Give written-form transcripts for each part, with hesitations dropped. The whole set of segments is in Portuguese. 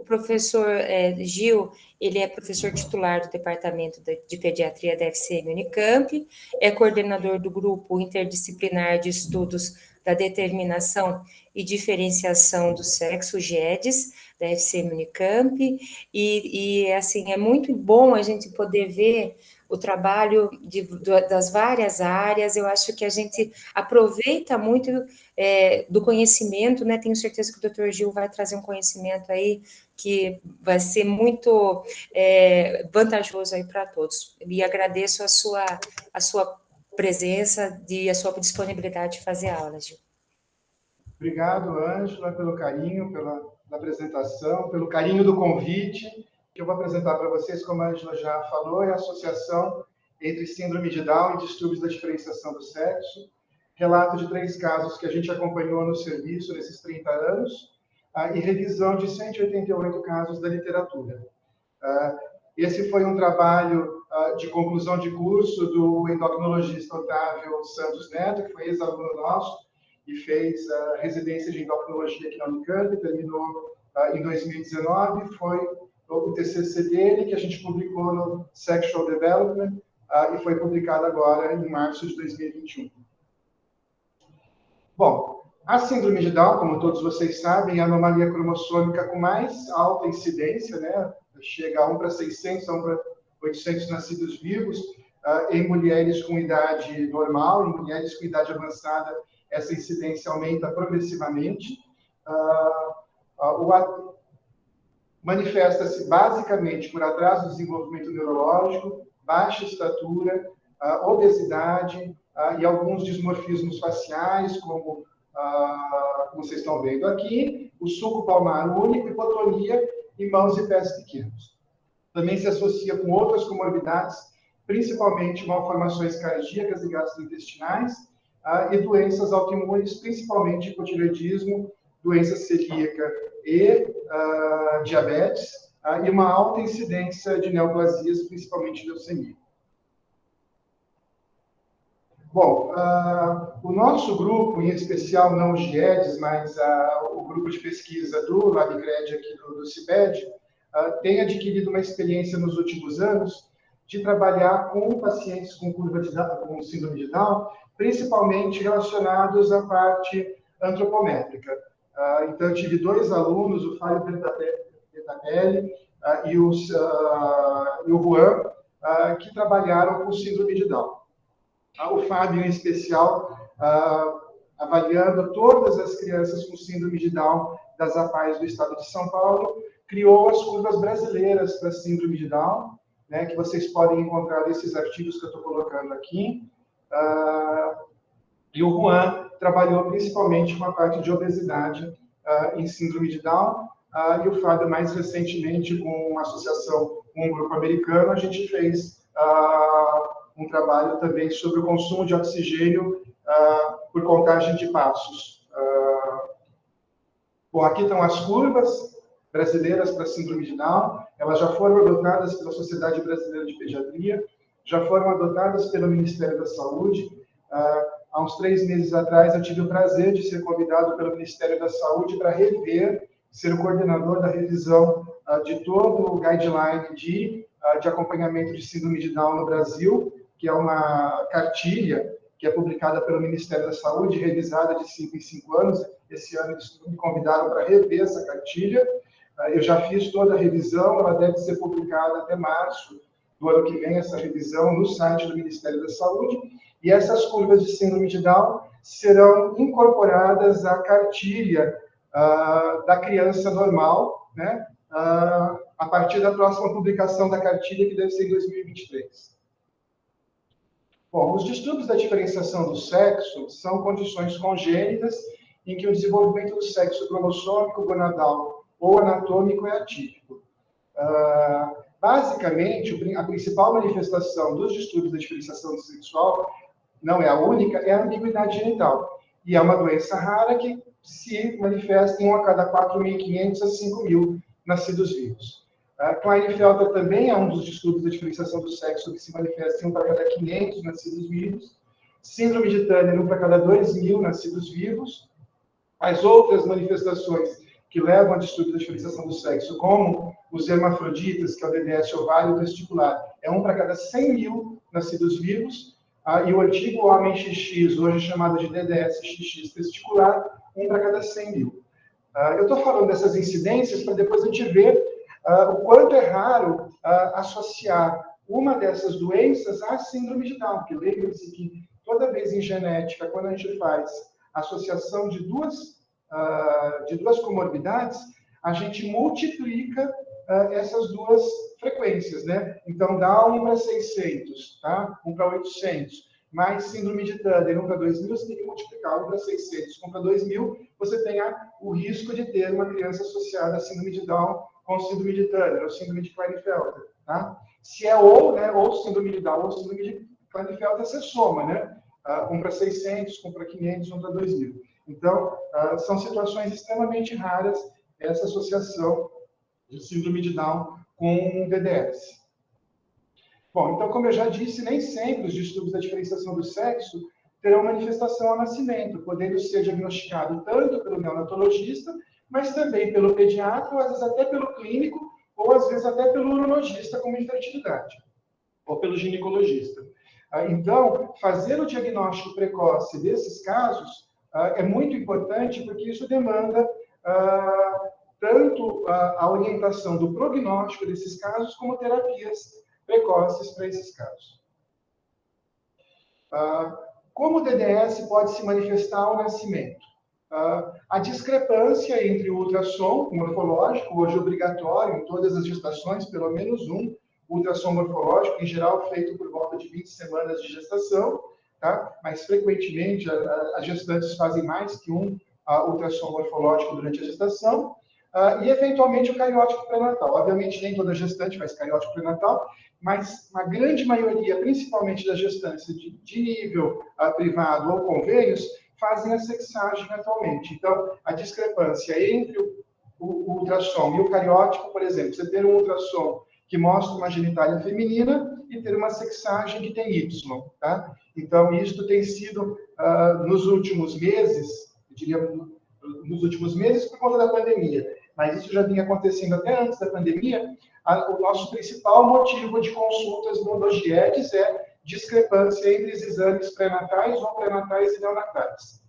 professor Gil, ele é professor titular do Departamento de Pediatria da FCM Unicamp, é coordenador do Grupo Interdisciplinar de Estudos da Determinação e Diferenciação do Sexo, GEDES, da FCM Unicamp, e assim, é muito bom a gente poder ver o trabalho das várias áreas. Eu acho que a gente aproveita muito do conhecimento, né? Tenho certeza que o Dr. Gil vai trazer um conhecimento aí que vai ser muito vantajoso aí para todos. E agradeço a sua presença e a sua disponibilidade de fazer aula, Gil. Obrigado, Ângela, pelo carinho, pela apresentação, pelo carinho do convite. Que eu vou apresentar para vocês, como a Ângela já falou, é a associação entre síndrome de Down e distúrbios da diferenciação do sexo. Relato de 3 casos que a gente acompanhou no serviço nesses 30 anos, e revisão de 188 casos da literatura. Esse foi um trabalho de conclusão de curso do endocrinologista Otávio Santos Neto, que foi ex-aluno nosso, e fez a residência de endocrinologia aqui na Unicamp, terminou em 2019, foi o TCC dele, que a gente publicou no Sexual Development, e foi publicado agora em março de 2021. Bom, a síndrome de Down, como todos vocês sabem, é a anomalia cromossômica com mais alta incidência, né? Chega a 1 para 600, a 1 para 800 nascidos vivos, em mulheres com idade normal, em mulheres com idade avançada, essa incidência aumenta progressivamente. Manifesta-se basicamente por atraso do desenvolvimento neurológico, baixa estatura, obesidade e alguns dismorfismos faciais, como vocês estão vendo aqui, o sulco palmar único, hipotonia em mãos e pés pequenos. Também se associa com outras comorbidades, principalmente malformações cardíacas e gastrointestinais, e doenças autoimunes, principalmente hipotireoidismo, doença celíaca e diabetes, e uma alta incidência de neoplasias, principalmente leucemia. Bom, o nosso grupo, em especial não o GEDES, mas o grupo de pesquisa do LabCred aqui do CIBED, tem adquirido uma experiência nos últimos anos de trabalhar com pacientes com com síndrome de Down, principalmente relacionados à parte antropométrica. Então, eu tive 2 alunos, o Fábio Bertatelli e o Juan, que trabalharam com síndrome de Down. O Fábio, em especial, avaliando todas as crianças com síndrome de Down das APAES do estado de São Paulo, criou as curvas brasileiras para síndrome de Down, né, que vocês podem encontrar nesses artigos que eu estou colocando aqui. E o Juan trabalhou principalmente com a parte de obesidade em síndrome de Down, e o Fábio, mais recentemente, com uma associação com um grupo americano, a gente fez um trabalho também sobre o consumo de oxigênio por contagem de passos. Bom, aqui estão as curvas brasileiras para síndrome de Down. Elas já foram adotadas pela Sociedade Brasileira de Pediatria, já foram adotadas pelo Ministério da Saúde. Há uns 3 meses atrás, eu tive o prazer de ser convidado pelo Ministério da Saúde para rever, ser o coordenador da revisão de todo o guideline de acompanhamento de síndrome de Down no Brasil, que é uma cartilha que é publicada pelo Ministério da Saúde, revisada de 5 em 5 anos. Esse ano eles me convidaram para rever essa cartilha. Eu já fiz toda a revisão, ela deve ser publicada até março do ano que vem, essa revisão, no site do Ministério da Saúde. E essas curvas de síndrome de Down serão incorporadas à cartilha da criança normal, né? A partir da próxima publicação da cartilha, que deve ser em 2023. Bom, os distúrbios da diferenciação do sexo são condições congênitas em que o desenvolvimento do sexo cromossômico, gonadal ou anatômico é atípico. Basicamente, a principal manifestação dos distúrbios da diferenciação sexual, não é a única, é a ambiguidade genital. E é uma doença rara que se manifesta em 1 a cada 4.500 a 5.000 nascidos vivos. Klinefelter também é um dos distúrbios da diferenciação do sexo que se manifesta em 1 para cada 500 nascidos vivos. Síndrome de Turner, 1 para cada 2.000 nascidos vivos. As outras manifestações que levam a distúrbio da diferenciação do sexo, como os hermafroditas, que é o DDS ovário testicular, é 1 para cada 100 mil nascidos vivos, e o antigo homem XX, hoje chamado de DDS XX testicular, 1 para cada 100 mil. Eu estou falando dessas incidências para depois a gente ver o quanto é raro associar uma dessas doenças à síndrome de Down, porque lembre-se que toda vez em genética, quando a gente faz associação de duas comorbidades, a gente multiplica essas duas frequências, né? Então, dá 1 para 600, tá? 1 para 800. Mais síndrome de Turner, 1 para 2.000, você tem que multiplicar 1 para 600. 1 para 2.000, você tem o risco de ter uma criança associada à síndrome de Down com síndrome de Turner, ou síndrome de Klinefelter, tá? Se é ou síndrome de Down ou síndrome de Klinefelter, você soma, né? 1 para 600, 1 para 500, 1 para 2.000. Então, são situações extremamente raras essa associação de síndrome de Down com DDS. Bom, então, como eu já disse, nem sempre os distúrbios da diferenciação do sexo terão manifestação ao nascimento, podendo ser diagnosticado tanto pelo neonatologista, mas também pelo pediatra, ou às vezes até pelo clínico, ou às vezes até pelo urologista, como infertilidade, ou pelo ginecologista. Então, fazer o diagnóstico precoce desses casos é muito importante, porque isso demanda tanto a orientação do prognóstico desses casos, como terapias precoces para esses casos. Como o DDS pode se manifestar ao nascimento? A discrepância entre o ultrassom morfológico, hoje obrigatório em todas as gestações, pelo menos um ultrassom morfológico, em geral feito por volta de 20 semanas de gestação, tá? Mas frequentemente as gestantes fazem mais que um ultrassom morfológico durante a gestação, e eventualmente o cariótipo pré-natal. Obviamente nem toda gestante faz cariótipo pré-natal, mas uma grande maioria, principalmente das gestantes de nível privado ou convênios, fazem a sexagem atualmente. Então, a discrepância entre o ultrassom e o cariótipo, por exemplo, você ter um ultrassom que mostra uma genitália feminina e ter uma sexagem que tem Y, tá? Então, isso tem sido, nos últimos meses, eu diria, nos últimos meses por conta da pandemia, mas isso já vinha acontecendo até antes da pandemia. O nosso principal motivo de consultas no GIEDS é discrepância entre os exames pré-natais ou pré-natais e neonatais.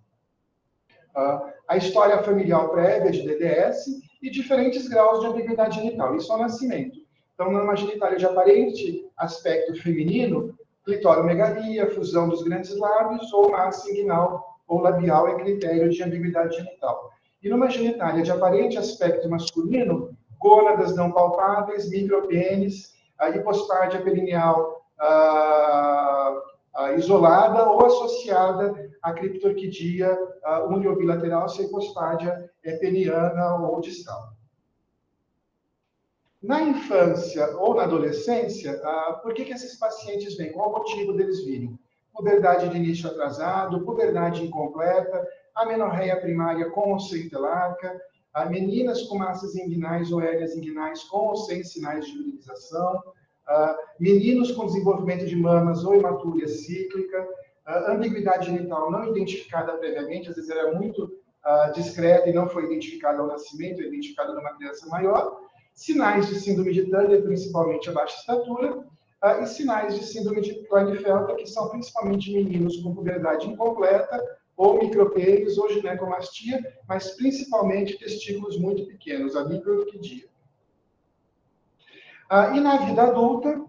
A história familiar prévia de DDS e diferentes graus de ambiguidade genital, isso ao nascimento. Então, numa genitália de aparente aspecto feminino, clitoromegalia, fusão dos grandes lábios ou massa inguinal ou labial é critério de ambiguidade genital. E numa genitália de aparente aspecto masculino, gônadas não palpáveis, micropênis, hipospádia perineal isolada ou associada à criptorquidia uniobilateral, se a hipospádia é peniana ou distal. Na infância ou na adolescência, por que esses pacientes vêm? Qual o motivo deles virem? Puberdade de início atrasado, puberdade incompleta, amenorreia primária com ou sem telarca, meninas com massas inguinais ou hérnias inguinais com ou sem sinais de urinização, meninos com desenvolvimento de mamas ou hematúria cíclica, ambiguidade genital não identificada previamente, às vezes era muito discreta e não foi identificada ao nascimento, é identificada numa criança maior, sinais de síndrome de Turner, principalmente a baixa estatura, e sinais de síndrome de Klinefelter, que são principalmente meninos com puberdade incompleta, ou micropênis, ou ginecomastia, mas principalmente testículos muito pequenos, a microorquidia. E na vida adulta,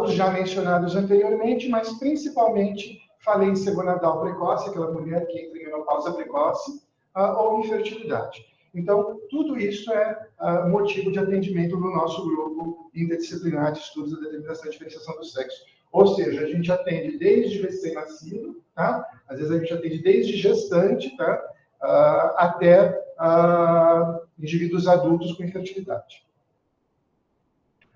os já mencionados anteriormente, mas principalmente falência gonadal precoce, aquela mulher que entra em menopausa precoce, ou infertilidade. Então, tudo isso é motivo de atendimento no nosso grupo interdisciplinar de estudos da determinação e diferenciação do sexo. Ou seja, a gente atende desde recém-nascido, tá? Às vezes a gente atende desde gestante, tá? Até indivíduos adultos com infertilidade.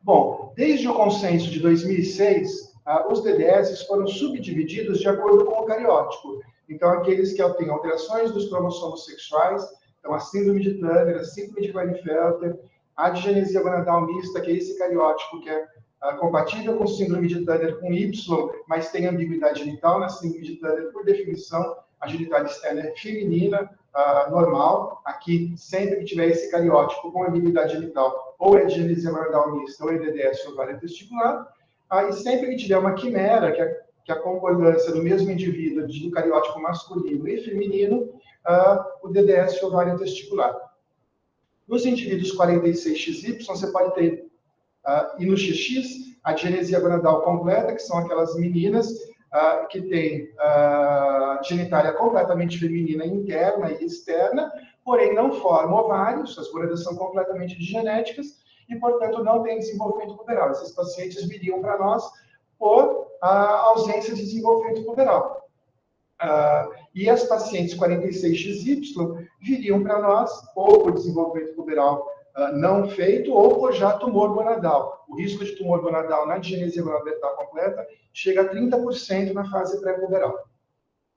Bom, desde o consenso de 2006, os DDS foram subdivididos de acordo com o cariótipo. Então, aqueles que têm alterações dos cromossomos sexuais, então a síndrome de Turner, a síndrome de Klinefelter, a digenesia gonadal mista, que é esse cariótipo que é compatível com síndrome de Turner com Y, mas tem ambiguidade genital. Na síndrome de Turner, por definição, a genitália externa é feminina, normal. Aqui, sempre que tiver esse cariótipo com habilidade genital, ou é digenesia gonadal mista, ou é DDS ovário testicular. E sempre que tiver uma quimera, que é a concordância do mesmo indivíduo de cariótipo masculino e feminino, o DDS ovário testicular. Nos indivíduos 46XY, você pode ter, e no XX, a digenesia gonadal completa, que são aquelas meninas que têm genitália completamente feminina interna e externa, porém não formam ovários, as gonadas são completamente digenéticas e, portanto, não têm desenvolvimento puberal. Esses pacientes viriam para nós por ausência de desenvolvimento puberal. E as pacientes 46XY viriam para nós ou por desenvolvimento puberal não feito ou por já tumor gonadal. O risco de tumor gonadal na digenesia gonadal completa chega a 30% na fase pré-puberal.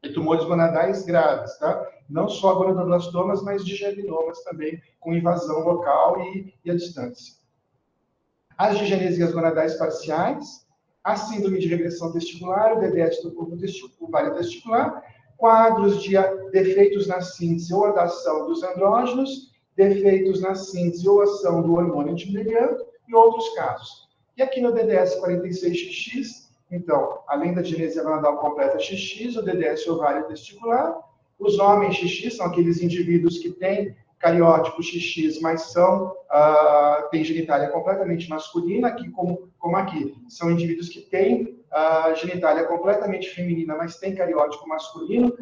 E tumores gonadais graves, tá? Não só gonadoblastomas, mas digerminomas também, com invasão local e a distância. As digenesias gonadais parciais, a síndrome de regressão testicular, o DDS do corpo ovário testicular, quadros de defeitos na síntese ou da ação dos andrógenos, defeitos na síntese ou ação do hormônio antimileriano e outros casos. E aqui no DDS 46XX, então, além da digenesia gonadal completa XX, o DDS ovário testicular, os homens XX são aqueles indivíduos que têm cariótipo XX, mas têm genitália completamente masculina, aqui como aqui, são indivíduos que têm genitália completamente feminina, mas têm cariótipo masculino.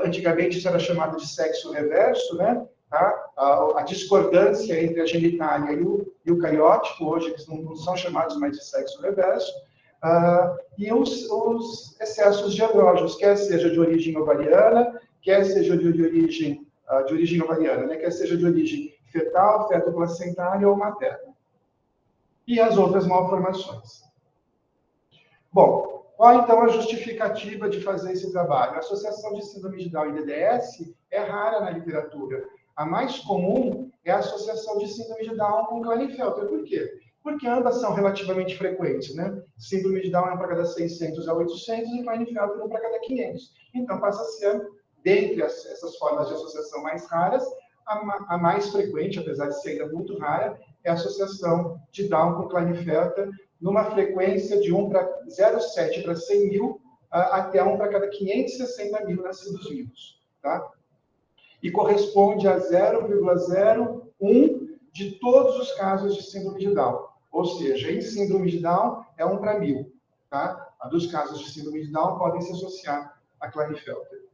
Antigamente isso era chamado de sexo reverso, né? Tá? A discordância entre a genitália e o cariótipo, hoje eles não são chamados mais de sexo reverso. E os excessos de andrógenos, quer seja de origem ovariana, quer seja de origem ovariana, né? Quer seja de origem fetal, fetoplacentária ou materna. E as outras malformações. Bom, qual então a justificativa de fazer esse trabalho? A associação de síndrome de Down e DDS é rara na literatura. A mais comum é a associação de síndrome de Down com Klinefelter. Por quê? Porque ambas são relativamente frequentes, né? Síndrome de Down é um para cada 600 a 800 e Klinefelter é um para cada 500. Então, passa a ser, dentre essas formas de associação mais raras, a mais frequente, apesar de ser ainda muito rara, é a associação de Down com Klinefelter, numa frequência de 1 para 0,7 para 100 mil, até 1 para cada 560 mil nascidos vivos. Tá? E corresponde a 0,01 de todos os casos de síndrome de Down. Ou seja, em síndrome de Down é 1 para 1000. Tá? Dos casos de síndrome de Down podem se associar a Klinefelter.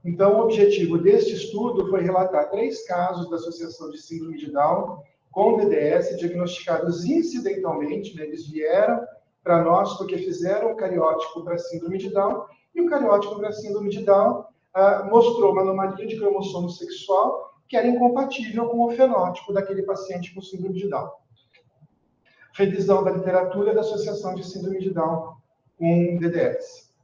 Então, o objetivo deste estudo foi relatar 3 casos da associação de síndrome de Down com DDS diagnosticados incidentalmente, né? Eles vieram para nós porque fizeram o cariótipo para síndrome de Down, e o cariótipo para síndrome de Down mostrou uma anomalia de cromossomo sexual que era incompatível com o fenótipo daquele paciente com síndrome de Down. Revisão da literatura da associação de síndrome de Down com DDS.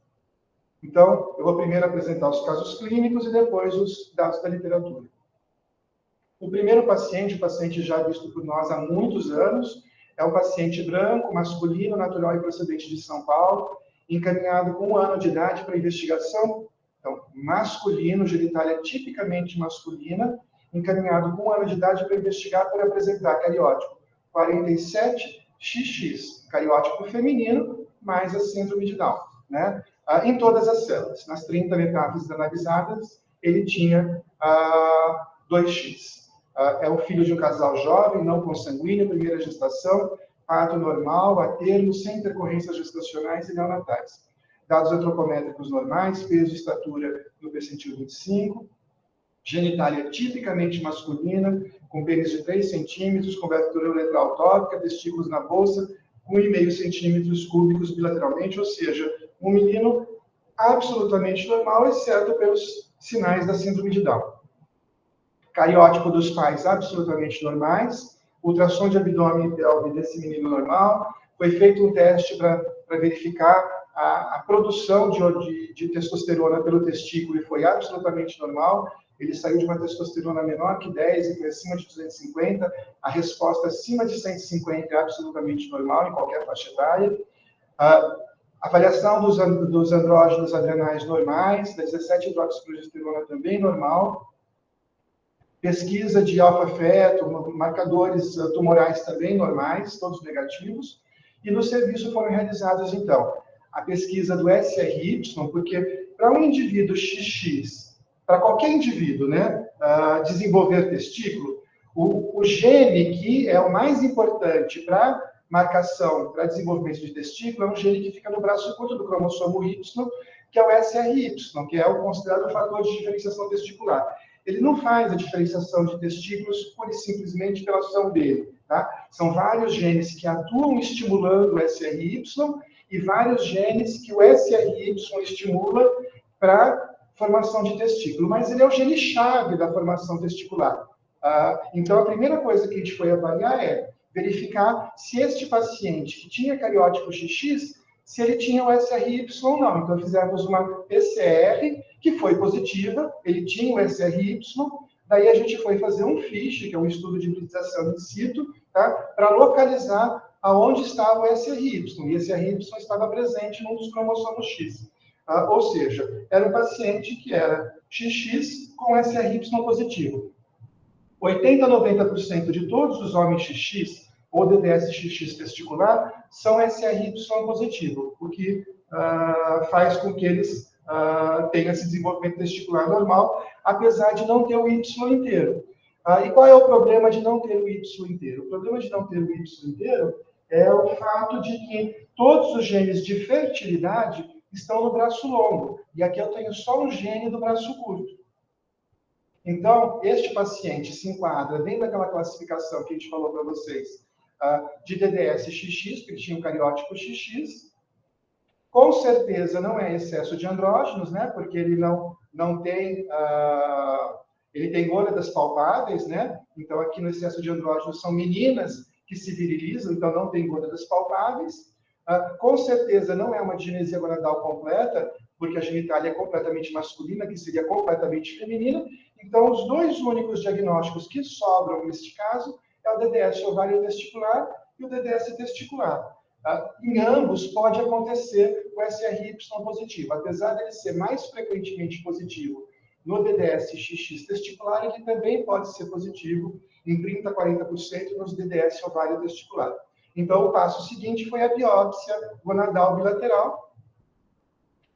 Então, eu vou primeiro apresentar os casos clínicos e depois os dados da literatura. O primeiro paciente, o paciente já visto por nós há muitos anos, é um paciente branco, masculino, natural e procedente de São Paulo, encaminhado com 1 ano de idade para investigação. Então, masculino, genitália tipicamente masculina, encaminhado com 1 ano de idade para investigar por apresentar cariótipo 47XX, cariótipo feminino, mais a síndrome de Down, né? Em todas as células. Nas 30 metástases analisadas, ele tinha 2X. É o filho de um casal jovem, não consanguíneo, primeira gestação, parto normal, a termo, sem intercorrências gestacionais e neonatais. Dados antropométricos normais, peso e estatura no percentil 25, genitália tipicamente masculina, com pênis de 3 centímetros, cobertura uretral tópica, testículos na bolsa, com 1,5 centímetros cúbicos bilateralmente, ou seja, um menino absolutamente normal, exceto pelos sinais da síndrome de Down. Cariótipo dos pais absolutamente normais, ultrassom de abdômen e pelve desse menino normal, foi feito um teste para verificar a produção de testosterona pelo testículo e foi absolutamente normal. Ele saiu de uma testosterona menor que 10 e foi acima de 250, a resposta acima de 150 é absolutamente normal em qualquer faixa etária. Avaliação dos andrógenos adrenais normais, da 17-hidroxiprogesterona também normal, pesquisa de alfa-feto, marcadores tumorais também normais, todos negativos, e no serviço foram realizados, então, a pesquisa do SRY, porque para um indivíduo XX, para qualquer indivíduo, né, desenvolver testículo, o gene que é o mais importante para marcação, para desenvolvimento de testículo, é um gene que fica no braço curto do cromossomo Y, que é o SRY, que é o considerado fator de diferenciação testicular. Ele não faz a diferenciação de testículos pura e simplesmente pela ação dele, tá? São vários genes que atuam estimulando o SRY e vários genes que o SRY estimula para formação de testículo, mas ele é o gene-chave da formação testicular. Então, a primeira coisa que a gente foi avaliar é verificar se este paciente que tinha cariótipo XX, se ele tinha o SRY ou não. Então, fizemos uma PCR, que foi positiva, ele tinha o SRY, daí a gente foi fazer um FISH, que é um estudo de hibridização in situ, tá? Para localizar aonde estava o SRY, e esse SRY estava presente num dos cromossomos X. Ou seja, era um paciente que era XX com SRY positivo. 80% a 90% de todos os homens XX, ou DDS-XX testicular, são SRY positivo, o que faz com que eles tenham esse desenvolvimento testicular normal, apesar de não ter o Y inteiro. E qual é o problema de não ter o Y inteiro? O problema de não ter o Y inteiro é o fato de que todos os genes de fertilidade estão no braço longo, e aqui eu tenho só um gene do braço curto. Então, este paciente se enquadra dentro daquela classificação que a gente falou para vocês, de DDS-XX, porque tinha um cariótipo XX. Com certeza não é excesso de andrógenos, né? Porque ele não tem... ele tem gônadas palpáveis, né? Então, aqui no excesso de andrógenos são meninas que se virilizam, então não tem gônadas palpáveis. Com certeza não é uma digenesia gonadal completa, porque a genitália é completamente masculina, que seria completamente feminina. Então, os dois únicos diagnósticos que sobram neste caso é o DDS ovário testicular e o DDS testicular. Em ambos pode acontecer o SRY positivo, apesar dele ser mais frequentemente positivo no DDS-XX testicular, ele também pode ser positivo em 30% a 40% nos DDS ovário testicular. Então, o passo seguinte foi a biópsia gonadal bilateral,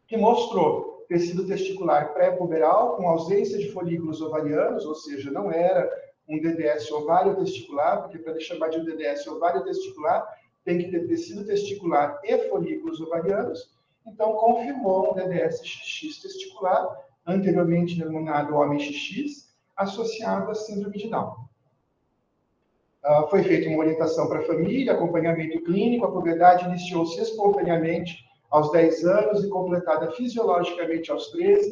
que mostrou tecido testicular pré-puberal com ausência de folículos ovarianos, ou seja, não era um DDS ovário testicular, porque para chamar de um DDS ovário testicular tem que ter tecido testicular e folículos ovarianos. Então, confirmou um DDS-XX testicular, anteriormente denominado homem XX, associado à síndrome de Down. Foi feita uma orientação para a família, acompanhamento clínico, a puberdade iniciou-se espontaneamente aos 10 anos e completada fisiologicamente aos 13,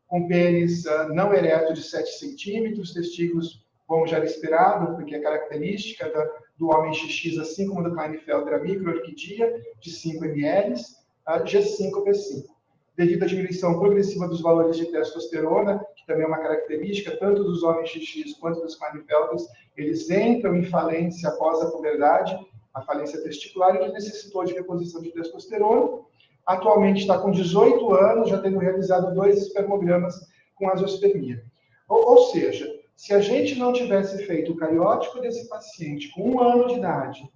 com pênis não ereto de 7 centímetros, testículos, como já era esperado, porque é característica do homem XX, assim como do Klinefelter, a microorquidia de 5 ml, G5-P5. Devido à diminuição progressiva dos valores de testosterona, que também é uma característica tanto dos homens XX quanto dos Klinefelters, eles entram em falência após a puberdade, a falência testicular, e que necessitou de reposição de testosterona. Atualmente está com 18 anos, já tendo realizado 2 espermogramas com azospermia. Ou seja, se a gente não tivesse feito o cariótipo desse paciente com 1 ano de idade,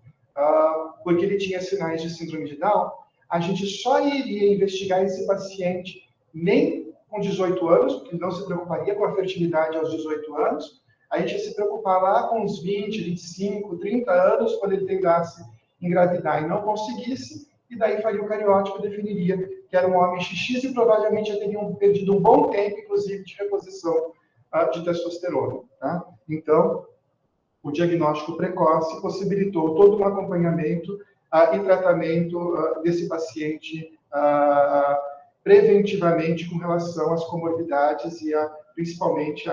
porque ele tinha sinais de síndrome de Down, a gente só iria investigar esse paciente nem com 18 anos, porque não se preocuparia com a fertilidade aos 18 anos, a gente ia se preocupar lá com uns 20, 25, 30 anos, quando ele tentasse engravidar e não conseguisse, e daí faria o cariótipo e definiria que era um homem XX e provavelmente já teriam perdido um bom tempo, inclusive, de reposição de testosterona. Tá? Então, o diagnóstico precoce possibilitou todo um acompanhamento e tratamento desse paciente preventivamente com relação às comorbidades e principalmente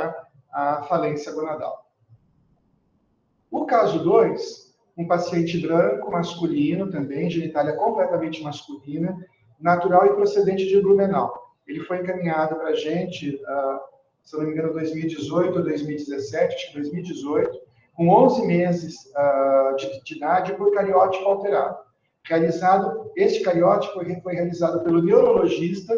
à falência gonadal. O caso 2, um paciente branco, masculino também, genitália completamente masculina, natural e procedente de Blumenau. Ele foi encaminhado para a gente, se eu não me engano, 2018 ou 2017, acho que 2018, com 11 meses de idade por cariótipo alterado. Este cariótipo foi realizado pelo neurologista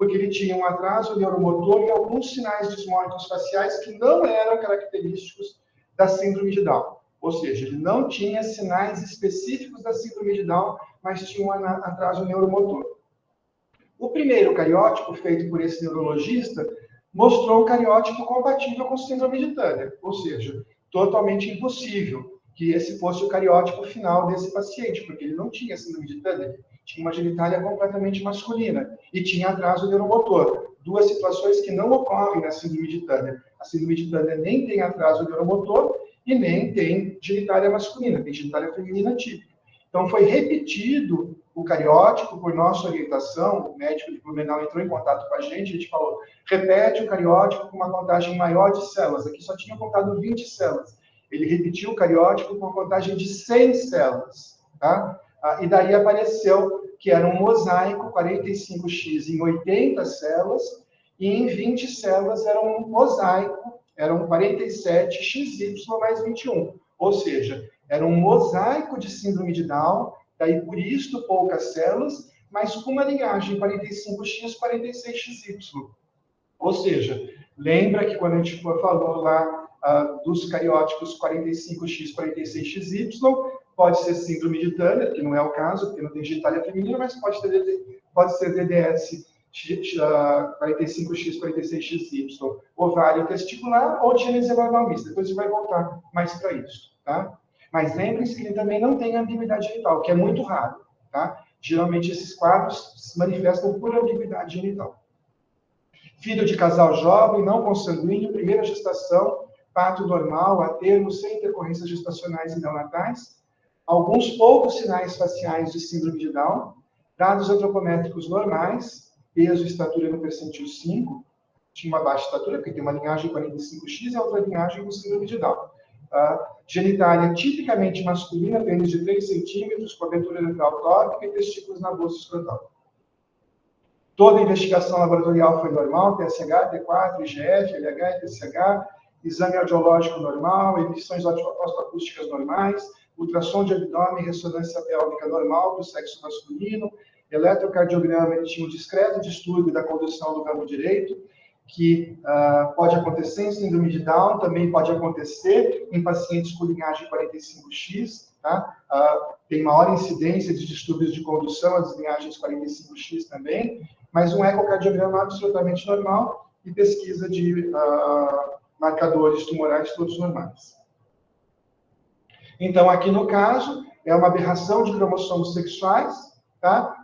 porque ele tinha um atraso neuromotor e alguns sinais dismórficos faciais que não eram característicos da síndrome de Down. Ou seja, ele não tinha sinais específicos da síndrome de Down, mas tinha um atraso neuromotor. O primeiro cariótipo, feito por esse neurologista, mostrou um cariótipo compatível com síndrome de Turner, ou seja, totalmente impossível que esse fosse o cariótipo final desse paciente, porque ele não tinha síndrome de Turner, tinha uma genitália completamente masculina e tinha atraso neuromotor. Duas situações que não ocorrem na síndrome de Turner. A síndrome de Turner nem tem atraso neuromotor e nem tem genitália masculina, tem genitália feminina típica. Então, foi repetido o cariótipo por nossa orientação, o médico de Blumenau entrou em contato com a gente falou, repete o cariótipo com uma contagem maior de células. Aqui só tinha contado 20 células. Ele repetiu o cariótipo com uma contagem de 100 células. Tá? E daí apareceu que era um mosaico 45X em 80 células, e em 20 células era um mosaico, eram 47XY mais 21. Ou seja, era um mosaico de síndrome de Down, daí por isso poucas células, mas com uma linhagem 45X, 46XY. Ou seja, lembra que quando a gente falou lá dos cariótipos 45X, 46XY, pode ser síndrome de Turner, que não é o caso, porque não tem genitália feminina, mas pode ser DDS 45X, 46XY, ovário testicular ou gênese vaginal mista. Depois a gente vai voltar mais para isso, tá? Mas lembre-se que ele também não tem ambiguidade genital, que é muito raro, tá? Geralmente esses quadros se manifestam por ambiguidade genital. Filho de casal jovem, não consanguíneo, primeira gestação, parto normal, a termo, sem intercorrências gestacionais e neonatais, alguns poucos sinais faciais de síndrome de Down, dados antropométricos normais, peso e estatura no percentil 5, tinha uma baixa estatura, porque tem uma linhagem 45X e outra linhagem com síndrome de Down. Genitália tipicamente masculina, pênis de 3 centímetros, cobertura ventral tópica e testículos na bolsa escrotal. Toda a investigação laboratorial foi normal, TSH, T4, IGF, LH e TSH, exame audiológico normal, emissões otoacústicas normais, ultrassom de abdômen, ressonância pélvica normal do sexo masculino, eletrocardiograma, ele tinha um discreto distúrbio da condução do ramo direito, que pode acontecer em síndrome de Down, também pode acontecer em pacientes com linhagem 45X, tá? Tem maior incidência de distúrbios de condução, as linhagens 45X também, mas um ecocardiograma absolutamente normal e pesquisa de marcadores tumorais todos normais. Então, aqui no caso, é uma aberração de cromossomos sexuais, tá?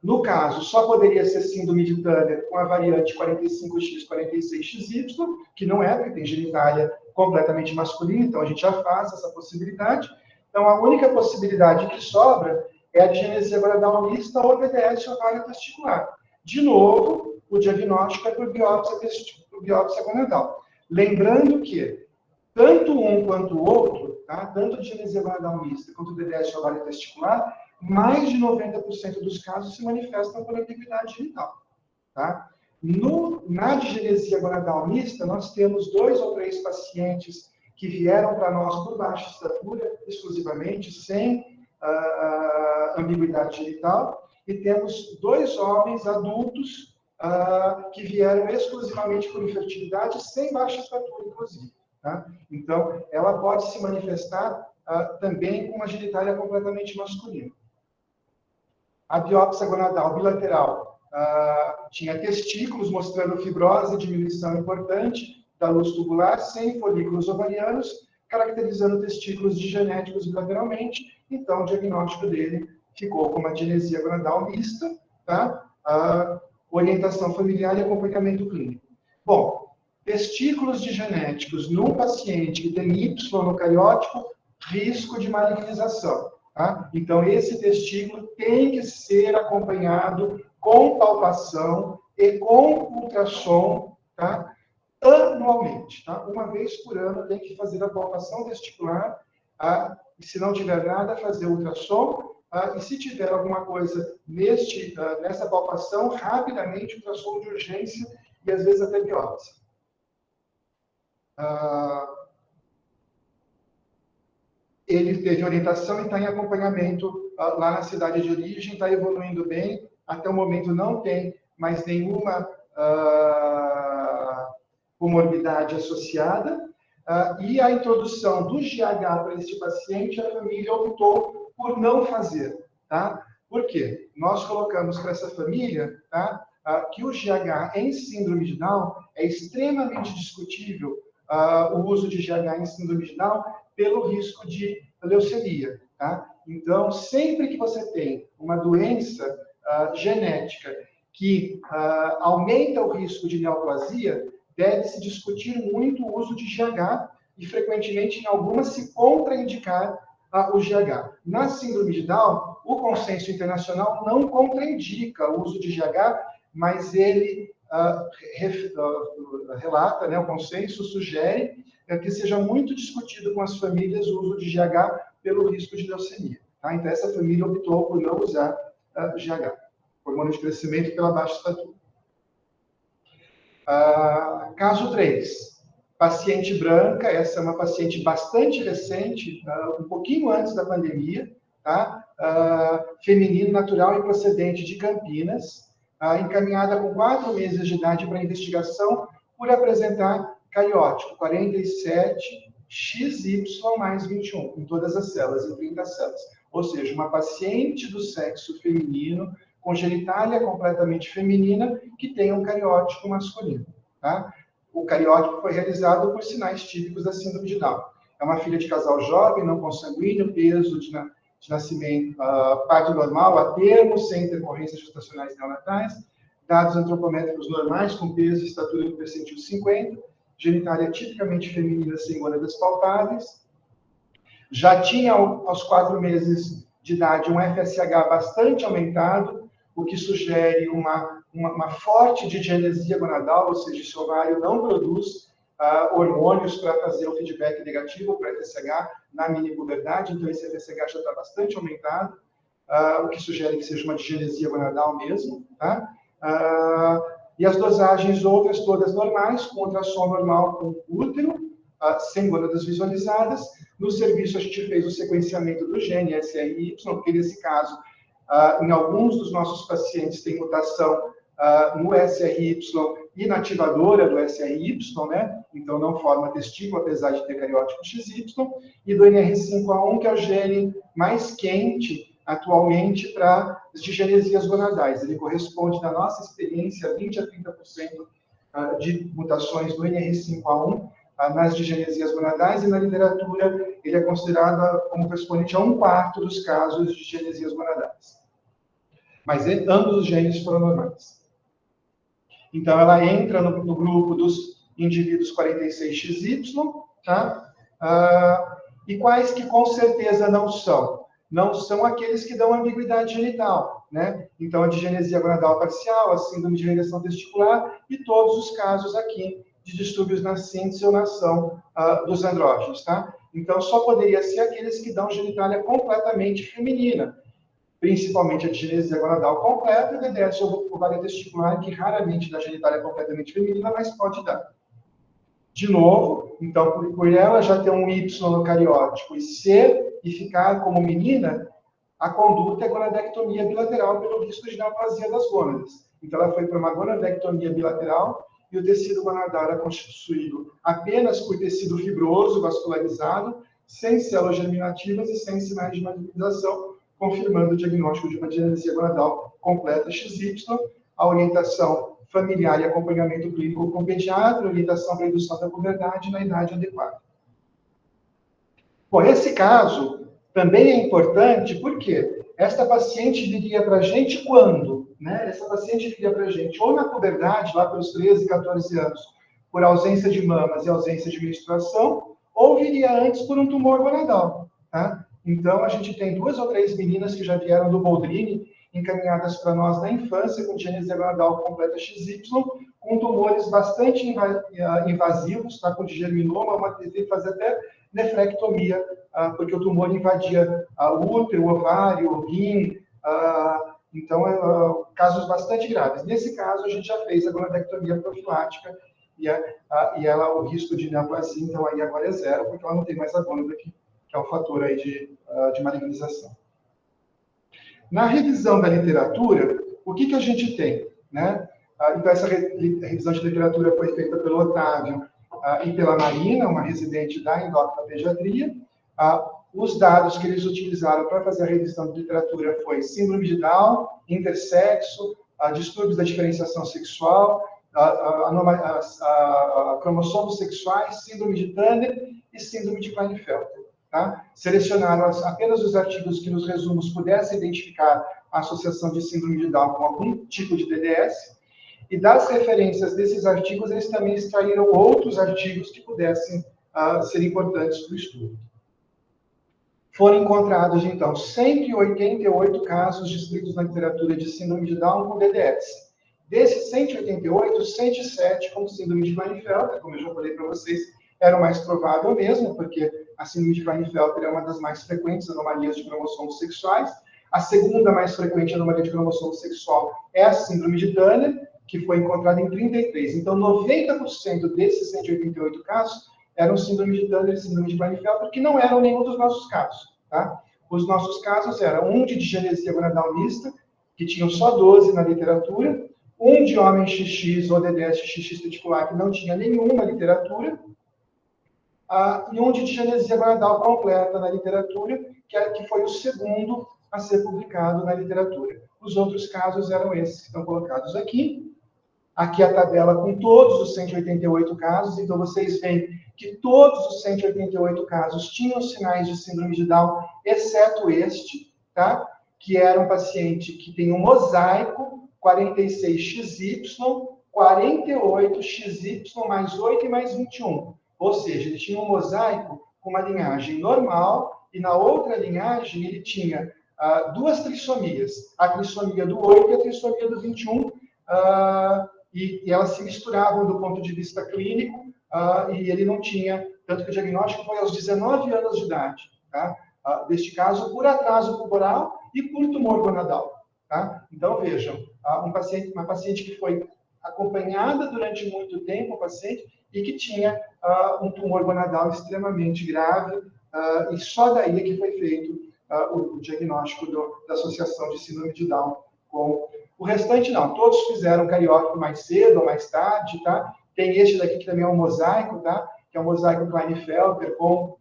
No caso, só poderia ser síndrome de Turner com a variante 45X, 46XY, que não é, porque tem genitália completamente masculina, então a gente afasta essa possibilidade. Então, a única possibilidade que sobra é a digenesia vaginal mista ou DDS ovário testicular. De novo, o diagnóstico é por biópsia gonadal. Lembrando que tanto um quanto o outro, tá? Tanto a digenesia vaginal mista quanto o DDS ovário testicular, mais de 90% dos casos se manifestam por ambiguidade genital. Tá? Na digenesia gonadal mista, nós temos 2 ou 3 pacientes que vieram para nós por baixa estatura, exclusivamente, sem ambiguidade genital, e temos 2 homens adultos que vieram exclusivamente por infertilidade, sem baixa estatura, inclusive. Tá? Então, ela pode se manifestar também com uma genitália completamente masculina. A biópsia gonadal bilateral tinha testículos mostrando fibrose e diminuição importante da luz tubular, sem folículos ovarianos, caracterizando testículos digenéticos bilateralmente. Então, o diagnóstico dele ficou com uma digenesia gonadal mista, tá? Orientação familiar e acompanhamento clínico. Bom, testículos digenéticos num paciente que tem Y no cariótipo, risco de malignização. Tá? Então, esse testículo tem que ser acompanhado com palpação e com ultrassom, tá? Anualmente. Tá? Uma vez por ano tem que fazer a palpação testicular, e se não tiver nada, fazer ultrassom, e se tiver alguma coisa nessa palpação, rapidamente ultrassom de urgência e às vezes até biópsia. Ele teve orientação e está em acompanhamento lá na cidade de origem, está evoluindo bem. Até o momento não tem mas nenhuma comorbidade associada, e a introdução do GH para este paciente, a família optou por não fazer, tá? Por quê? Nós colocamos para essa família, tá, que o GH em síndrome de Down é extremamente discutível o uso de GH em síndrome de Down pelo risco de leucemia, tá? Então, sempre que você tem uma doença genética que aumenta o risco de neoplasia, deve-se discutir muito o uso de GH e, frequentemente, em algumas, se contraindicar o GH. Na síndrome de Down, o consenso internacional não contraindica o uso de GH, mas ele relata, né, o consenso sugere que seja muito discutido com as famílias o uso de GH pelo risco de leucemia. Tá? Então, essa família optou por não usar GH, hormônio de crescimento pela baixa estatura. Caso 3, paciente branca, essa é uma paciente bastante recente, um pouquinho antes da pandemia, tá? Feminino, natural e procedente de Campinas, encaminhada com 4 meses de idade para investigação por apresentar cariótipo, 47 XY mais 21, em todas as células, em 30 células. Ou seja, uma paciente do sexo feminino, com genitália completamente feminina, que tem um cariótipo masculino. Tá? O cariótipo foi realizado por sinais típicos da síndrome de Down. É uma filha de casal jovem, não consanguíneo, peso de nascimento, parto normal, a termo, sem intercorrências gestacionais neonatais, dados antropométricos normais, com peso e estatura do percentil 50, genitália tipicamente feminina, sem gônadas palpáveis. Já tinha, aos 4 meses de idade, um FSH bastante aumentado, o que sugere uma forte digenesia gonadal, ou seja, esse ovário não produz hormônios para fazer o feedback negativo para o FSH na mini-puberdade, então esse FSH já está bastante aumentado, o que sugere que seja uma digenesia gonadal mesmo, tá? E as dosagens outras todas normais, com ultrassom normal com útero, sem gônadas visualizadas. No serviço a gente fez o sequenciamento do gene SRY, porque nesse caso, em alguns dos nossos pacientes tem mutação no SRY e na ativadora do SRY, né? Então não forma testículo, apesar de ter cariótipo XY, e do NR5A1, que é o gene mais quente atualmente para as digenesias gonadais. Ele corresponde, na nossa experiência, a 20 a 30% de mutações do NR5A1 nas digenesias gonadais, e na literatura ele é considerado como correspondente a 1/4 dos casos de digenesias gonadais. Mas ambos os genes foram normais. Então, ela entra no grupo dos indivíduos 46XY, tá? E quais que com certeza não são? Não são aqueles que dão ambiguidade genital, né? Então, a digenesia gonadal parcial, a síndrome de regressão testicular e todos os casos aqui de distúrbios na síntese ou na ação dos andrógenos, tá? Então, só poderia ser aqueles que dão genitália completamente feminina, principalmente a digenesia gonadal completa e o DDS ovário testicular, que raramente dá genitália completamente feminina, mas pode dar. De novo, então, por ela já ter um Y no cariótipo e ser e ficar como menina, a conduta é gonadectomia bilateral pelo risco de neoplasia das gônadas. Então, ela foi para uma gonadectomia bilateral e o tecido gonadal era constituído apenas por tecido fibroso, vascularizado, sem células germinativas e sem sinais de malignização, confirmando o diagnóstico de uma digenesia gonadal completa XY, a orientação familiar e acompanhamento clínico com pediatra, orientação para a indução da puberdade na idade adequada. Bom, esse caso também é importante porque esta paciente viria para a gente quando? Né? Essa paciente viria para a gente ou na puberdade, lá pelos 13, 14 anos, por ausência de mamas e ausência de menstruação, ou viria antes por um tumor gonadal, tá? Então, a gente tem 2 ou 3 meninas que já vieram do Boldrini, encaminhadas para nós na infância, com digenesia gonadal completa XY, com tumores bastante invasivos, tá? Com digerminoma, teve que fazer até nefrectomia, porque o tumor invadia o útero, o ovário, o rim, então, casos bastante graves. Nesse caso, a gente já fez a gonadectomia profilática, e ela, o risco de neoplasia, então, aí agora é 0, porque ela não tem mais a gônada que é o fator aí de malignização. Na revisão da literatura, o que a gente tem? né? Então, essa revisão de literatura foi feita pelo Otávio e pela Marina, uma residente da endócrina pediatria. Os dados que eles utilizaram para fazer a revisão de literatura foi síndrome de Down, intersexo, distúrbios da diferenciação sexual, cromossomos sexuais, síndrome de Turner e síndrome de Klinefelter. Tá? Selecionaram apenas os artigos que nos resumos pudessem identificar a associação de síndrome de Down com algum tipo de DDS, e das referências desses artigos, eles também extraíram outros artigos que pudessem ser importantes para o estudo. Foram encontrados, então, 188 casos descritos na literatura de síndrome de Down com DDS. Desses 188, 107 com síndrome de Klinefelter, como eu já falei para vocês, era o mais provável mesmo, porque a síndrome de Klinefelter é uma das mais frequentes anomalias de cromossomos sexuais. A segunda mais frequente anomalia de cromossomo sexual é a síndrome de Turner, que foi encontrada em 33. Então, 90% desses 188 casos eram síndrome de Turner e síndrome de Klinefelter, que não eram nenhum dos nossos casos. Tá? Os nossos casos eram um de digenesia gonadal mista, que tinham só 12 na literatura, um de homem XX ou DDS XX testicular, que não tinha nenhuma na literatura, e um de digenesia gonadal completa na literatura, que foi o segundo a ser publicado na literatura. Os outros casos eram esses que estão colocados aqui. Aqui a tabela com todos os 188 casos, então vocês veem que todos os 188 casos tinham sinais de síndrome de Down, exceto este, tá? Que era um paciente que tem um mosaico 46XY, 48XY mais 8 e mais 21. Ou seja, ele tinha um mosaico com uma linhagem normal e na outra linhagem ele tinha duas trissomias, a trissomia do 8 e a trissomia do 21, e elas se misturavam do ponto de vista clínico, e ele não tinha, tanto que o diagnóstico foi aos 19 anos de idade, tá? Deste caso, por atraso puboral e por tumor gonadal. Tá? Então, vejam, uma paciente que foi acompanhada durante muito tempo, e que tinha um tumor gonadal extremamente grave, e só daí é que foi feito o diagnóstico da associação de síndrome de Down com... O restante não, todos fizeram cariótipo mais cedo ou mais tarde, tá? Tem este daqui que também é um mosaico, tá? Que é um mosaico Klinefelter com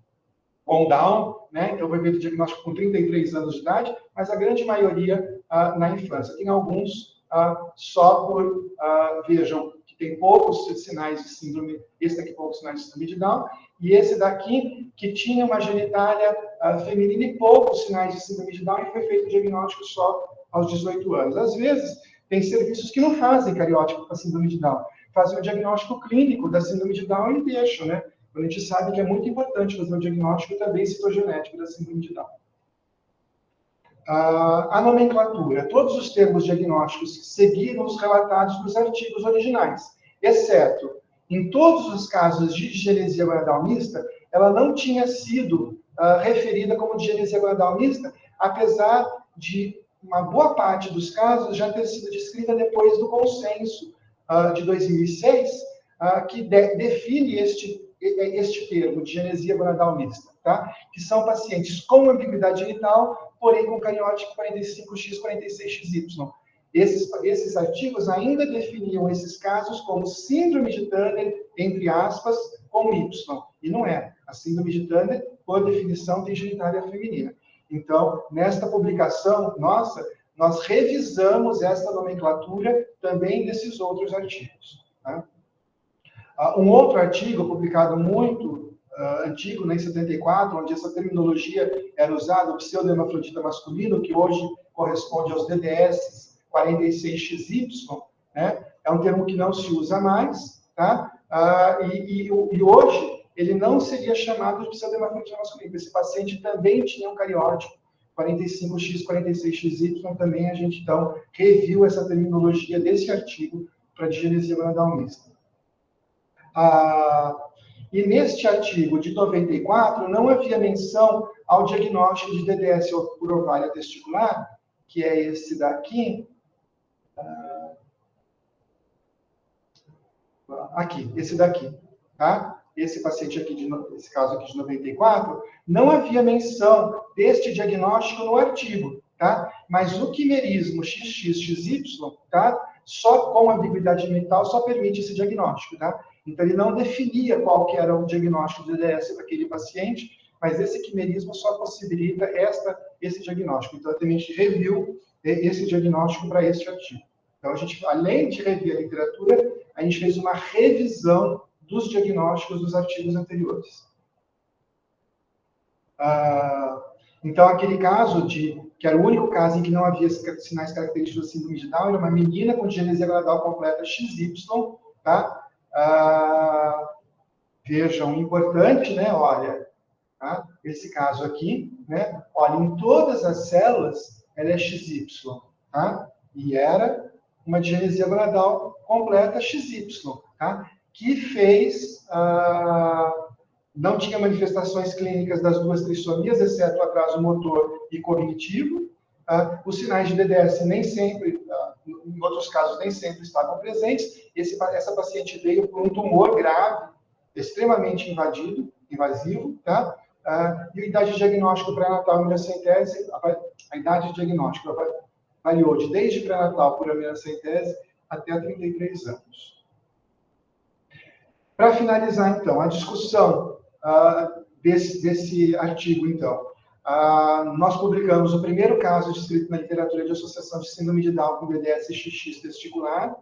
Down, né? Então foi feito o diagnóstico com 33 anos de idade, mas a grande maioria na infância. Tem alguns só por, vejam, que tem poucos sinais de síndrome, esse daqui poucos sinais de síndrome de Down, e esse daqui que tinha uma genitália feminina e poucos sinais de síndrome de Down, e foi feito o diagnóstico só aos 18 anos. Às vezes, tem serviços que não fazem cariótipo para síndrome de Down, fazem o diagnóstico clínico da síndrome de Down e deixam, né? A gente sabe que é muito importante fazer um diagnóstico também citogenético da síndrome de Down. A nomenclatura. Todos os termos diagnósticos seguiram os relatados nos artigos originais, exceto, em todos os casos de digenesia gonadal mista, ela não tinha sido referida como digenesia gonadal mista, apesar de uma boa parte dos casos já ter sido descrita depois do consenso de 2006, que define este termo, digenesia gonadal mista, tá? Que são pacientes com ambiguidade genital, porém com cariótipo 45X, 46XY. Esses artigos ainda definiam esses casos como síndrome de Turner, entre aspas, com Y. E não é. A síndrome de Turner, por definição, tem genitália feminina. Então, nesta publicação nossa, nós revisamos esta nomenclatura também desses outros artigos. Tá? Um outro artigo, publicado muito antigo, em 74, onde essa terminologia era usada, o pseudo-hermafrodita masculino, que hoje corresponde aos DDS 46XY, né? É um termo que não se usa mais, tá? E hoje ele não seria chamado de pseudo-hermafrodita masculino. Esse paciente também tinha um cariótipo 45X, 46XY, também a gente, então, reviu essa terminologia desse artigo para digenesia gonadal mista. E neste artigo de 94, não havia menção ao diagnóstico de DDS por ovário testicular, que é esse daqui. Aqui, esse daqui, tá? Esse paciente aqui, esse caso aqui de 94, não havia menção deste diagnóstico no artigo, tá? Mas o quimerismo XXXY, tá? Só com ambiguidade genital só permite esse diagnóstico, tá? Então, ele não definia qual que era o diagnóstico de DDS para aquele paciente, mas esse quimerismo só possibilita esse diagnóstico. Então, a gente reviu esse diagnóstico para este artigo. Então, a gente, além de rever a literatura, a gente fez uma revisão dos diagnósticos dos artigos anteriores. Então, aquele caso que era o único caso em que não havia sinais característicos da síndrome de Down, era uma menina com digenesia gradal completa XY, tá? Vejam, importante, né? Olha, tá? Esse caso aqui, né? Olha, em todas as células, ela é XY, tá? E era uma digenesia gradal completa XY, tá? Que fez... não tinha manifestações clínicas das duas trissomias, exceto o atraso motor e cognitivo. Os sinais de DDS nem sempre, em outros casos, nem sempre estavam presentes. Essa paciente veio por um tumor grave, extremamente invasivo, tá? E a idade de diagnóstico pré-natal e mielocentese, a idade de diagnóstico variou desde pré-natal por mielocentese até 33 anos. Para finalizar, então, a discussão desse artigo, então, nós publicamos o primeiro caso descrito na literatura de associação de síndrome de Down com DDS-XX testicular.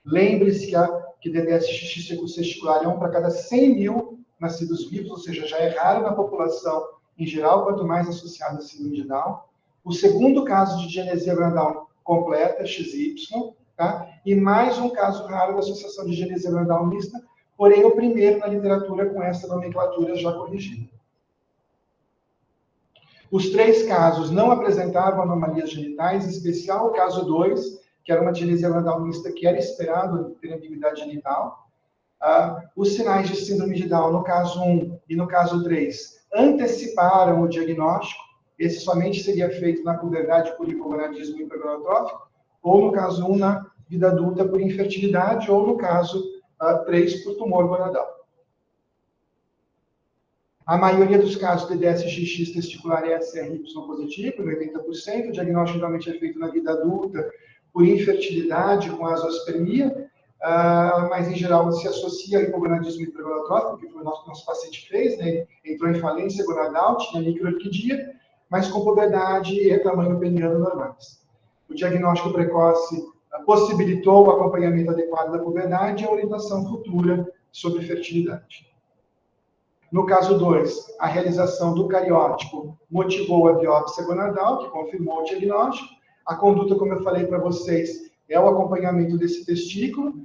Lembre-se que DDS-XX testicular é 1 para cada 100 mil nascidos vivos, ou seja, já é raro na população em geral, quanto mais associado a síndrome de Down. O segundo caso de digenesia gradal completa, XY, tá? E mais um caso raro da associação de digenesia gradal mista, porém o primeiro na literatura com essa nomenclatura já corrigida. Os 3 casos não apresentavam anomalias genitais, em especial o caso 2, que era uma digenesia gradal mista que era esperado ter ambiguidade genital. Os sinais de síndrome de Down, no caso 1 e no caso 3, anteciparam o diagnóstico. Esse somente seria feito na puberdade por hipogonadismo hipergonadotrófico, ou no caso 1, na vida adulta por infertilidade, ou no caso 3, por tumor gonadal. A maioria dos casos de DDS-XX testicular é SRY positivo, 80%. O diagnóstico geralmente é feito na vida adulta por infertilidade com azoospermia, mas em geral se associa ao hipogonadismo hipergonadotrófico, que foi o nosso paciente fez, né? Entrou em falência gonadal, tinha microorquidia, mas com puberdade e tamanho peniano normais. O diagnóstico precoce possibilitou o acompanhamento adequado da puberdade e a orientação futura sobre fertilidade. No caso 2, a realização do cariótipo motivou a biópsia gonadal, que confirmou o diagnóstico. A conduta, como eu falei para vocês, é o acompanhamento desse testículo.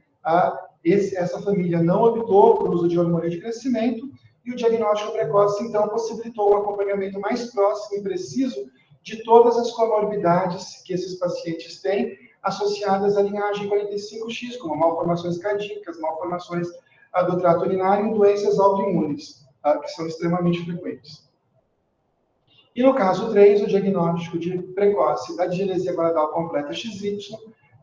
Essa família não optou por uso de hormônio de crescimento, e o diagnóstico precoce, então, possibilitou o acompanhamento mais próximo e preciso de todas as comorbidades que esses pacientes têm, associadas à linhagem 45X, como malformações cardíacas, malformações do trato urinário e doenças autoimunes, que são extremamente frequentes. E no caso 3, o diagnóstico de precoce da digenesia gradal completa XY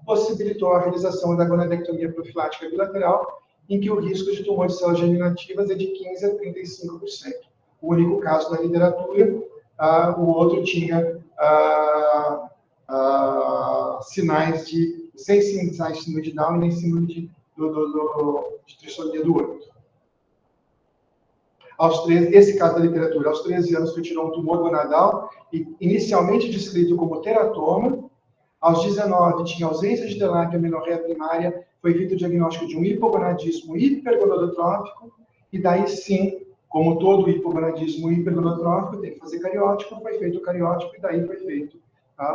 possibilitou a realização da gonadectomia profilática bilateral, em que o risco de tumor de células germinativas é de 15% a 35%. O único caso da literatura, o outro tinha sinais sem sinais de síndrome de Down e nem síndrome de trisomia do 8. Esse caso da literatura, aos 13 anos, retirou um tumor gonadal, inicialmente descrito como teratoma. Aos 19, tinha ausência de teláquia, amenorreia primária, foi feito o diagnóstico de um hipogonadismo hipergonadotrófico, e daí sim, como todo hipogonadismo hipergonadotrófico, tem que fazer cariótipo, foi feito o cariótipo, e daí foi feito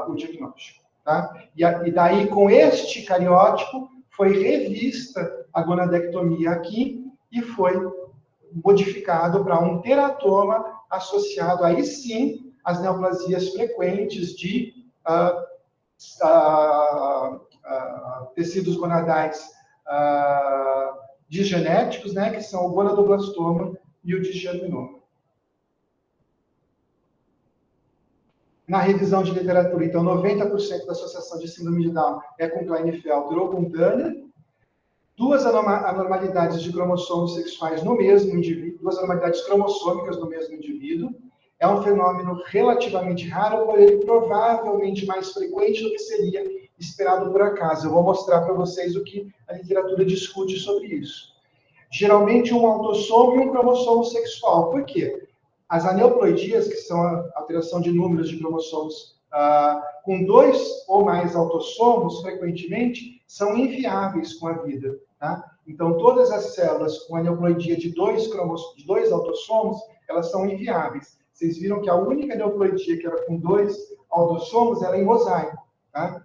o diagnóstico. Tá? E daí, com este cariótipo, foi revista a gonadectomia aqui, e foi modificado para um teratoma associado, aí sim, às neoplasias frequentes de tecidos gonadais disgenéticos, né, que são o gonadoblastoma e o disgerminoma. Na revisão de literatura, então, 90% da associação de síndrome de Down é com Klinefelter ou com Turner. 2 anormalidades de cromossomos sexuais no mesmo indivíduo, 2 anormalidades cromossômicas no mesmo indivíduo. É um fenômeno relativamente raro, porém ele provavelmente mais frequente do que seria esperado por acaso. Eu vou mostrar para vocês o que a literatura discute sobre isso. Geralmente um autossomo e um cromossomo sexual. Por quê? As aneuploidias, que são a alteração de números de cromossomos com 2 ou mais autossomos, frequentemente, são inviáveis com a vida. Tá? Então, todas as células com aneuploidia de 2 autossomos, elas são inviáveis. Vocês viram que a única aneuploidia que era com 2 autossomos era em mosaico. Tá?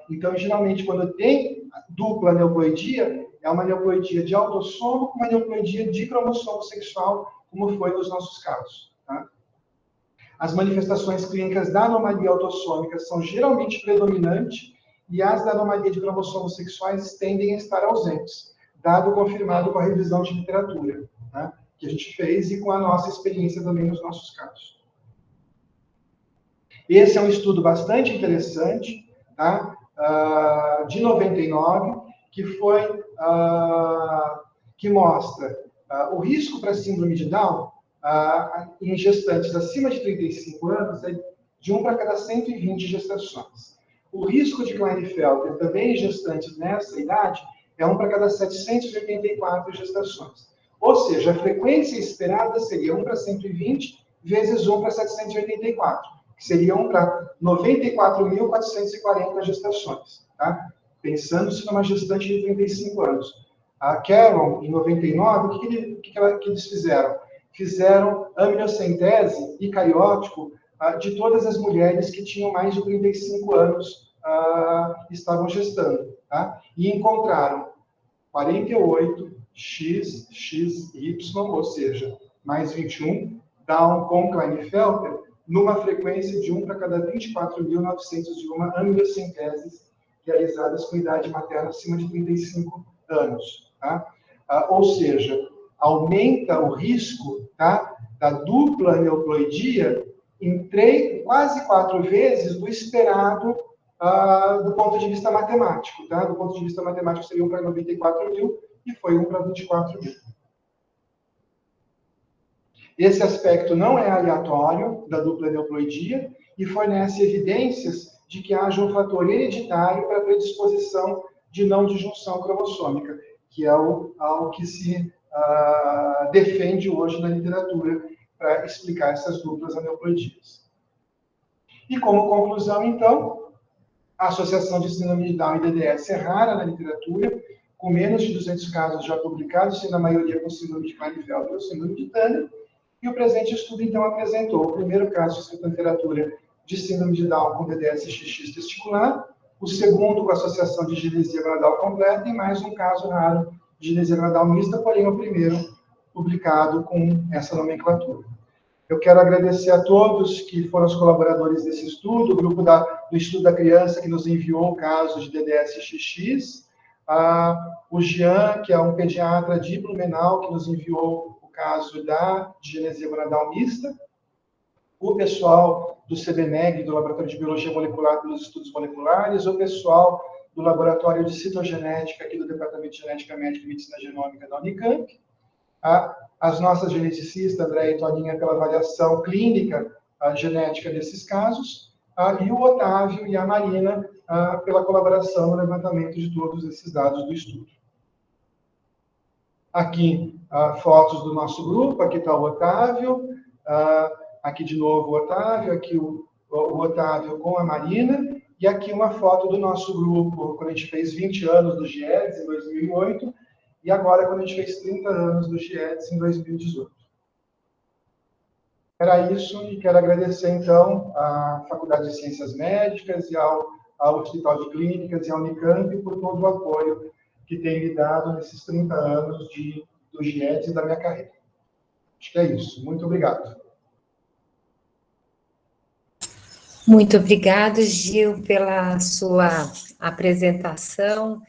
Então, geralmente, quando tem dupla aneuploidia, é uma aneuploidia de autossomo com uma aneuploidia de cromossomo sexual, como foi nos nossos casos. Tá? As manifestações clínicas da anomalia autossômica são geralmente predominantes e as da anomalia de cromossomos sexuais tendem a estar ausentes, dado confirmado com a revisão de literatura, tá? Que a gente fez e com a nossa experiência também nos nossos casos. Esse é um estudo bastante interessante, tá? De 99, que mostra o risco para síndrome de Down em gestantes acima de 35 anos é de 1 para cada 120 gestações. O risco de Klinefelter também em gestantes nessa idade é 1 para cada 784 gestações. Ou seja, a frequência esperada seria 1 para 120 vezes 1 para 784, que seria 1 para 94.440 gestações. Tá? Pensando-se numa gestante de 35 anos. A Carol, em 99, o que eles fizeram? Fizeram amniocentese e cariótipo de todas as mulheres que tinham mais de 35 anos e estavam gestando. Tá? E encontraram 48 XXY, ou seja, mais 21, Down com Klinefelter, numa frequência de 1 para cada 24.901 amniocenteses realizadas com idade materna acima de 35 anos. Tá? Ou seja, aumenta o risco, tá, da dupla aneuploidia em quase 4 vezes do esperado do ponto de vista matemático. Tá? Do ponto de vista matemático seria 1 para 94 mil e foi 1 para 24 mil. Esse aspecto não é aleatório da dupla aneuploidia e fornece evidências de que haja um fator hereditário para a predisposição de não disjunção cromossômica, que é algo que se defende hoje na literatura para explicar essas duplas aneuploidias. E como conclusão, então, a associação de síndrome de Down e DDS é rara na literatura, com menos de 200 casos já publicados, sendo a maioria com síndrome de Klinefelter ou síndrome de Turner. E o presente estudo, então, apresentou o primeiro caso escrito na literatura de síndrome de Down com DDS XX testicular, o segundo com associação de ginesia gonadal completa e mais um caso raro de ginesia gonadal mista, porém o primeiro publicado com essa nomenclatura. Eu quero agradecer a todos que foram os colaboradores desse estudo, o grupo do Estudo da Criança que nos enviou o caso de DDS XX, o Jean, que é um pediatra de Blumenau, que nos enviou o caso da ginesia gonadal mista, o pessoal do CBMEG, do Laboratório de Biologia Molecular pelos Estudos Moleculares, o pessoal do Laboratório de Citogenética, aqui do Departamento de Genética Médica e Medicina Genômica da Unicamp, as nossas geneticistas, André e Toninha, pela avaliação clínica genética desses casos, e o Otávio e a Marina pela colaboração no levantamento de todos esses dados do estudo. Aqui, fotos do nosso grupo, aqui está o Otávio, aqui de novo o Otávio, aqui o Otávio com a Marina, e aqui uma foto do nosso grupo, quando a gente fez 20 anos do GIEDS, em 2008, e agora quando a gente fez 30 anos do GIEDS, em 2018. Era isso, e quero agradecer, então, à Faculdade de Ciências Médicas e ao Hospital de Clínicas e à Unicamp por todo o apoio que tem me dado nesses 30 anos do GIEDS e da minha carreira. Acho que é isso. Muito obrigado. Muito obrigado, Gil, pela sua apresentação.